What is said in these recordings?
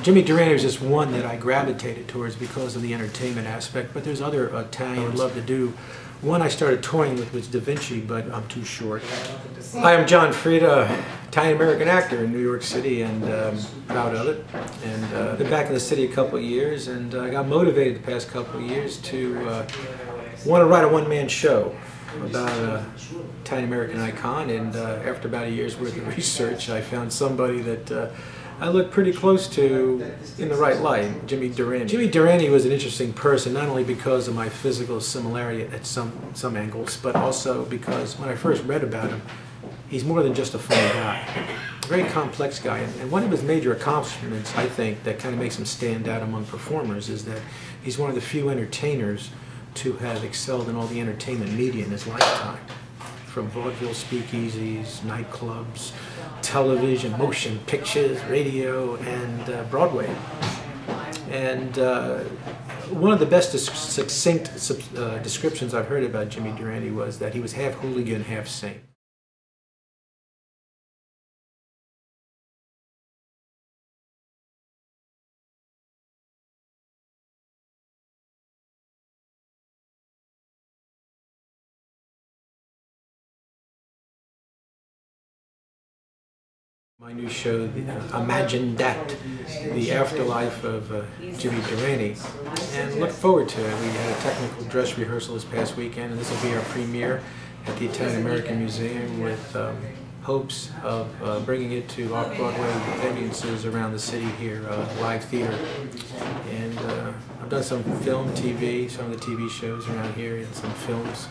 Jimmy Durante was just one that I gravitated towards because of the entertainment aspect, but there's other Italians I'd love to do. One I started toying with was Da Vinci, but I'm too short. Hi, I'm John FREDA, Italian-American actor in New York City, and proud of it. And been back in the city a couple of years, and I got motivated the past couple of years to want to write a one-man show about an Italian-American icon, and after about a year's worth of research, I found somebody that I look pretty close to in the right light, Jimmy Durante. Jimmy Durante was an interesting person, not only because of my physical similarity at some angles, but also because when I first read about him, he's more than just a funny guy. A very complex guy, and one of his major accomplishments, I think, that kind of makes him stand out among performers is that he's one of the few entertainers to have excelled in all the entertainment media in his lifetime. From vaudeville speakeasies, nightclubs, television, motion pictures, radio, and Broadway. And one of the best succinct descriptions I've heard about Jimmy Durante was that he was half hooligan, half saint. My new show, Imagine That, the afterlife of Jimmy Durante, and look forward to it. We had a technical dress rehearsal this past weekend, and this will be our premiere at the Italian-American Museum with hopes of bringing it to off-Broadway audiences around the city here, live theater. And I've done some film, TV, some of the TV shows around here, and some films.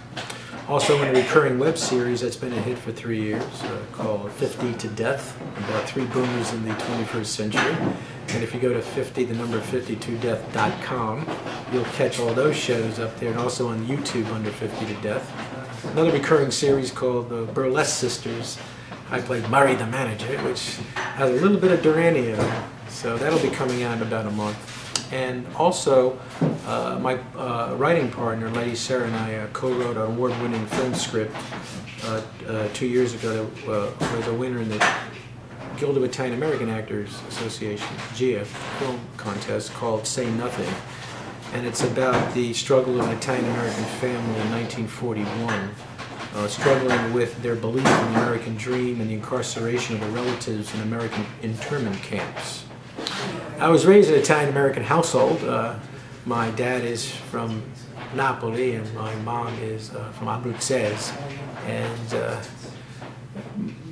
Also in a recurring web series that's been a hit for 3 years called 50 to Death, about 3 boomers in the 21st century. And if you go to 52death.com, you'll catch all those shows up there, and also on YouTube under 50 to Death. Another recurring series called The Burlesque Sisters. I played Murray the manager, which has a little bit of Durante in it. So that'll be coming out in about a month. And also, my writing partner, Lady Sarah, and I co-wrote an award-winning film script 2 years ago that was a winner in the Guild of Italian-American Actors Association, GIA, film contest called Say Nothing. And it's about the struggle of an Italian-American family in 1941, struggling with their belief in the American dream and the incarceration of their relatives in American internment camps. I was raised in an Italian-American household. My dad is from Napoli and my mom is from Abruzzese. And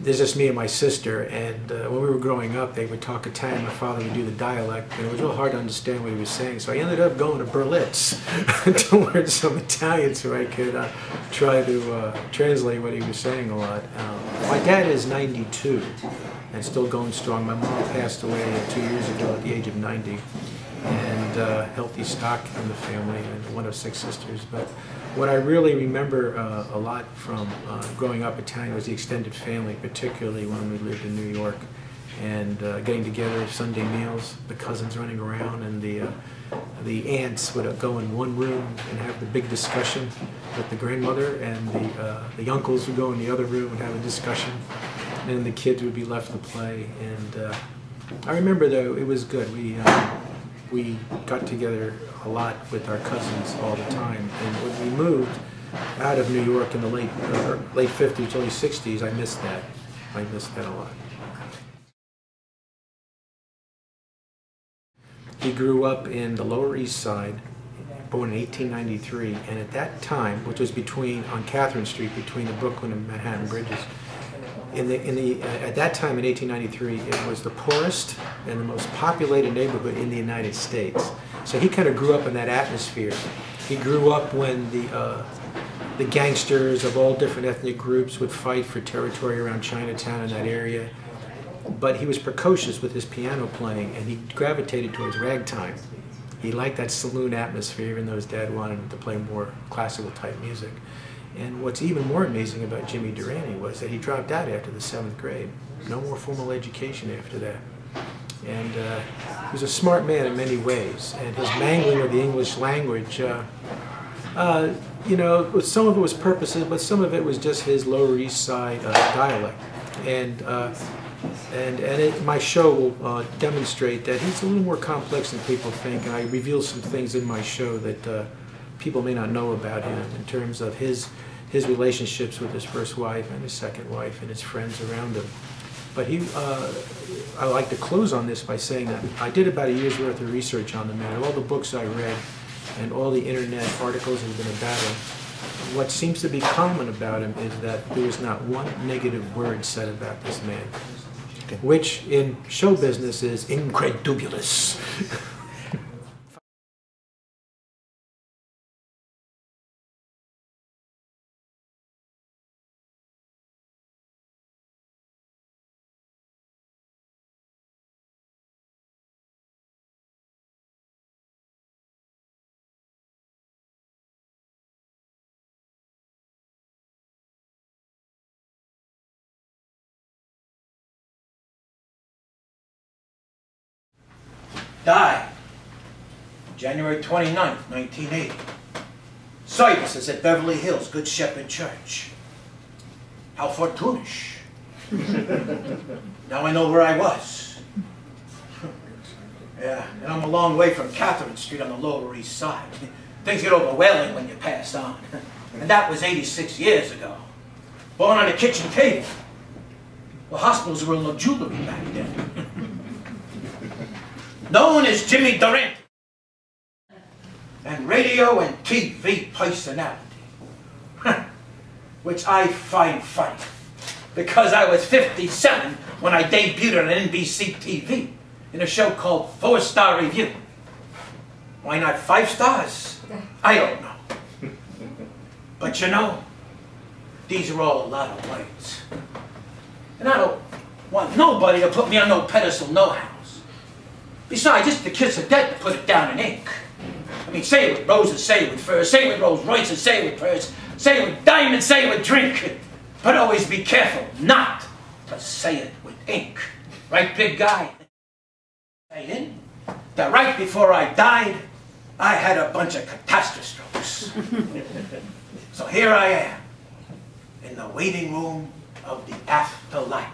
there's just me and my sister. And when we were growing up, they would talk Italian. My father would do the dialect, and it was real hard to understand what he was saying. So I ended up going to Berlitz to learn some Italian so I could try to translate what he was saying a lot. My dad is 92. And still going strong. My mom passed away 2 years ago at the age of 90, and healthy stock in the family, and one of 6 sisters. But what I really remember a lot from growing up Italian was the extended family, particularly when we lived in New York, and getting together, Sunday meals, the cousins running around, and the aunts would go in one room and have the big discussion with the grandmother, and the uncles would go in the other room and have a discussion. And the kids would be left to play, and I remember though it was good. We got together a lot with our cousins all the time, and when we moved out of New York in the late 50s, early 60s, I missed that. I missed that a lot. He grew up in the Lower East Side, born in 1893, and at that time, which was on Catherine Street, between the Brooklyn and Manhattan bridges. At that time in 1893, it was the poorest and the most populated neighborhood in the United States. So he kind of grew up in that atmosphere. He grew up when the gangsters of all different ethnic groups would fight for territory around Chinatown in that area. But he was precocious with his piano playing, and he gravitated towards ragtime. He liked that saloon atmosphere, even though his dad wanted him to play more classical type music. And what's even more amazing about Jimmy Durante was that he dropped out after the 7th grade. No more formal education after that. And he was a smart man in many ways. And his mangling of the English language, you know, some of it was purposive, but some of it was just his Lower East Side dialect. And And my show will demonstrate that he's a little more complex than people think, and I reveal some things in my show that people may not know about him in terms of his relationships with his first wife and his second wife and his friends around him. But I like to close on this by saying that I did about a year's worth of research on the man, all the books I read and all the internet articles that have been about him. What seems to be common about him is that there is not one negative word said about this man, which in show business is incredulous. Died January 29th, 1980. Services at Beverly Hills Good Shepherd Church. How fortunish. Now I know where I was. Yeah, and I'm a long way from Catherine Street on the Lower East Side. Things get overwhelming when you pass on. And that was 86 years ago. Born on a kitchen table. Well, hospitals were no jewelry back then. Known as Jimmy Durante, and radio and TV personality, which I find funny, because I was 57 when I debuted on NBC TV in a show called 4-Star Review. Why not 5 stars? I don't know. But you know, these are all a lot of words. And I don't want nobody to put me on no pedestal, no how. Besides, just the kiss of death to put it down in ink. I mean, say it with roses, say it with furs, say it with Rolls Royces, say it with pearls, say it with diamonds, say it with drink. But always be careful not to say it with ink. Right, big guy? Saying that right before I died, I had a bunch of catastrophe strokes. So here I am, in the waiting room of the afterlife.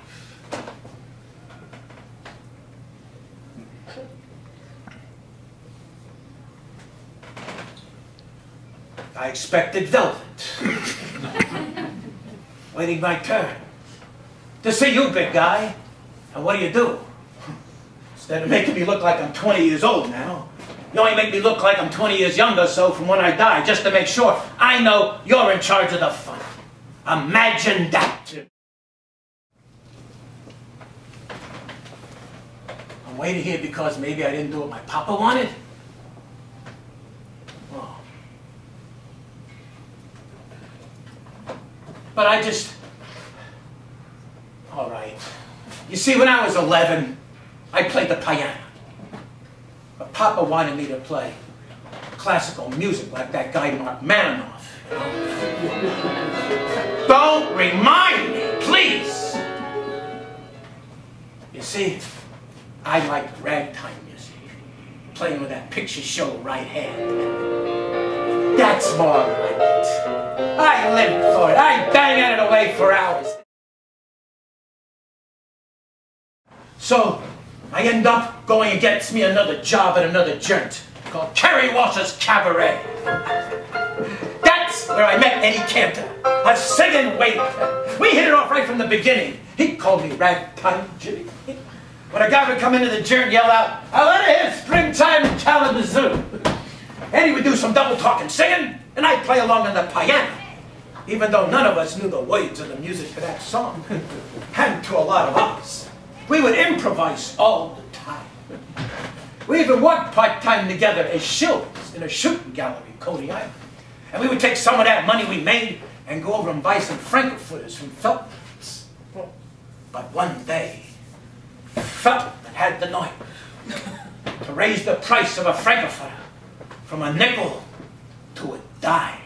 I expected velvet. Waiting my turn. To see you, big guy. And what do? Instead of making me look like I'm 20 years old now, you only make me look like I'm 20 years younger so from when I die, just to make sure I know you're in charge of the fun. Imagine that. I'm waiting here because maybe I didn't do what my papa wanted. Oh. But I just... All right. You see, when I was 11, I played the piano. But Papa wanted me to play classical music like that guy Mark Maninoff. Don't remind me, please! You see, I like ragtime music. Playing with that picture show right hand. That's more like it. I live for it. I bang at it away for hours. So, I end up going and gets me another job at another joint called Kerry Walsh's Cabaret. That's where I met Eddie Cantor, a singing waiter. We hit it off right from the beginning. He called me Ragtime Jimmy. When a guy would come into the joint and yell out, "I want to hear Springtime in Kalamazoo," Eddie would do some double talking singing, and I'd play along on the piano, even though none of us knew the words of the music to that song, and to a lot of others. We would improvise all the time. We even worked part-time together as shills in a shooting gallery in Coney Island. And we would take some of that money we made and go over and buy some frankfurters from Feltman's. But one day, Feltman had the nerve to raise the price of a frankfurter from a nickel to a dime.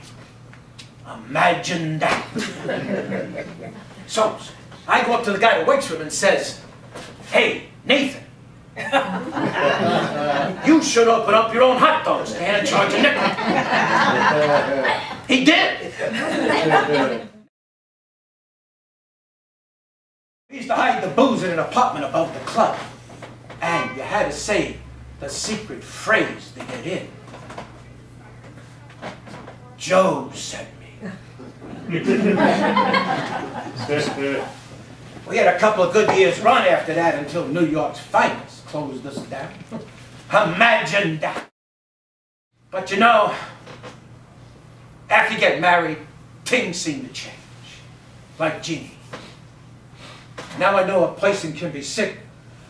Imagine that. So, I go up to the guy who works for him and says, "Hey, Nathan, you should open up your own hot dog stand and charge a nickel." He did. These to hide the booze in an apartment above the club. And you had to say the secret phrase to get in. Joe sent me. We had a couple of good years run after that until New York's finest closed us down. Imagine that. But you know, after you get married, things seem to change. Like Jeannie. Now I know a person can be sick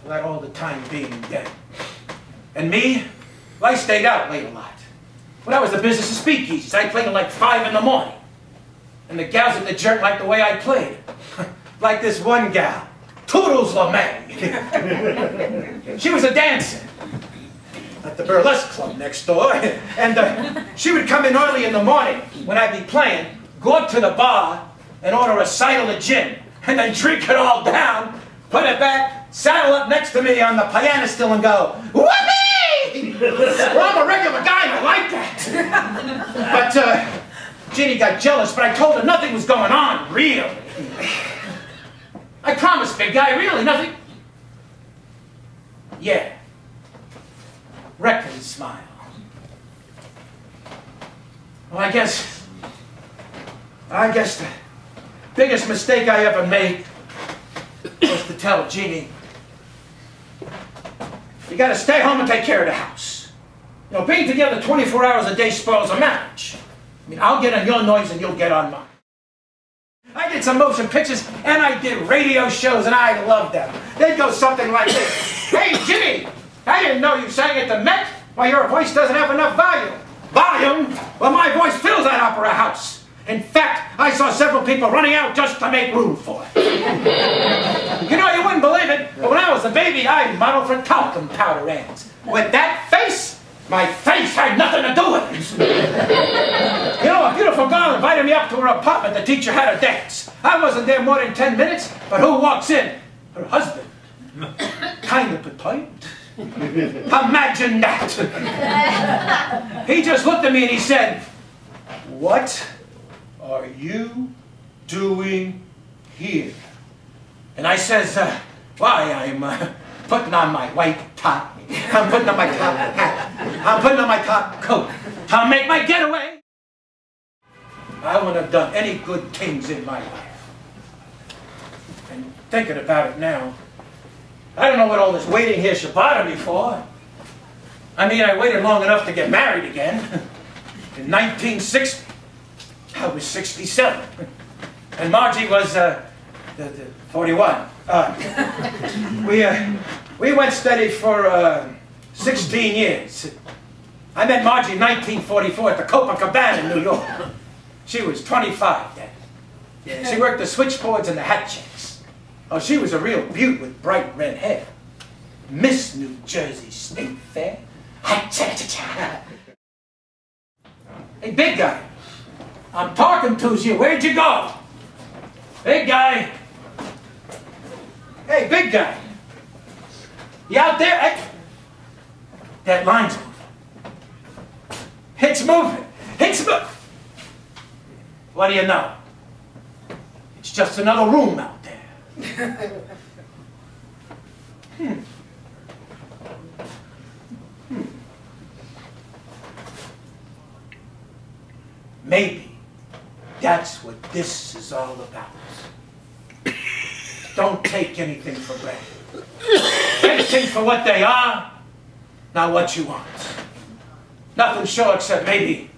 without all the time being dead. And me, well, I stayed out late a lot. When I was the business of speakeasies, I played at like 5 in the morning. And the gals at the jerk liked the way I played. Like this one gal, Toodles LeMay. She was a dancer at the burlesque club next door. And she would come in early in the morning when I'd be playing, go up to the bar and order a sidle of gin, and then drink it all down, put it back, saddle up next to me on the piano stool and go, whoopee! Well, I'm a regular guy and I like that. But Jeannie got jealous, but I told her nothing was going on, really. I promised, big guy, really, nothing. Yeah. Reckon smile. Well, I guess the biggest mistake I ever made was to tell Jeannie, you gotta stay home and take care of the house. You know, being together 24 hours a day spoils a marriage. I mean, I'll get on your noise and you'll get on mine. I did some motion pictures and I did radio shows and I loved them. They'd go something like this. Hey, Jimmy, I didn't know you sang at the Met. Well, your voice doesn't have enough volume. Volume? Well, my voice fills that opera house. In fact, I saw several people running out just to make room for it. You know, you wouldn't believe it, but when I was a baby, I modeled for talcum powder ads. With that face, my face had nothing to do with it. You know, a beautiful girl invited me up to her apartment to teach her how to dance. I wasn't there more than 10 minutes, but who walks in? Her husband. Kind of perturbed. Imagine that. He just looked at me and he said, "What are you doing here?" And I says, why, I'm putting on my white top. I'm putting on my top hat. I'm putting on my top coat. I'll make my getaway. I wouldn't have done any good things in my life. And thinking about it now, I don't know what all this waiting here should bother me for. I mean, I waited long enough to get married again. In 1960, I was 67. And Margie was 41. We went steady for 16 years. I met Margie in 1944 at the Copacabana in New York. She was 25 then. She worked the switchboards and the hat checks. Oh, she was a real beaut with bright red hair. Miss New Jersey State Fair. Hey, big guy. I'm talking to you. Where'd you go? Big guy. Hey, big guy. You out there? Hey. That line's moving. It's moving. It's moving. What do you know? It's just another room out there. Maybe that's what this is all about. Don't take anything for granted. Take things for what they are, not what you want. Nothing sure except maybe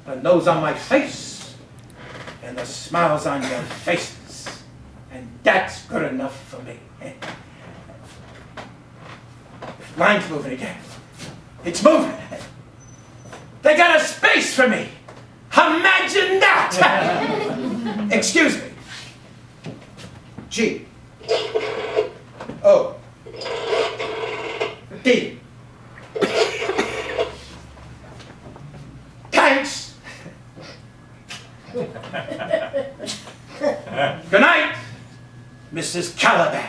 the nose on my face and the smiles on your faces. And that's good enough for me. Line's moving again. It's moving. They got a space for me. Imagine that! Excuse me. G. O. D. Thanks. Good night, Mrs. Caliban.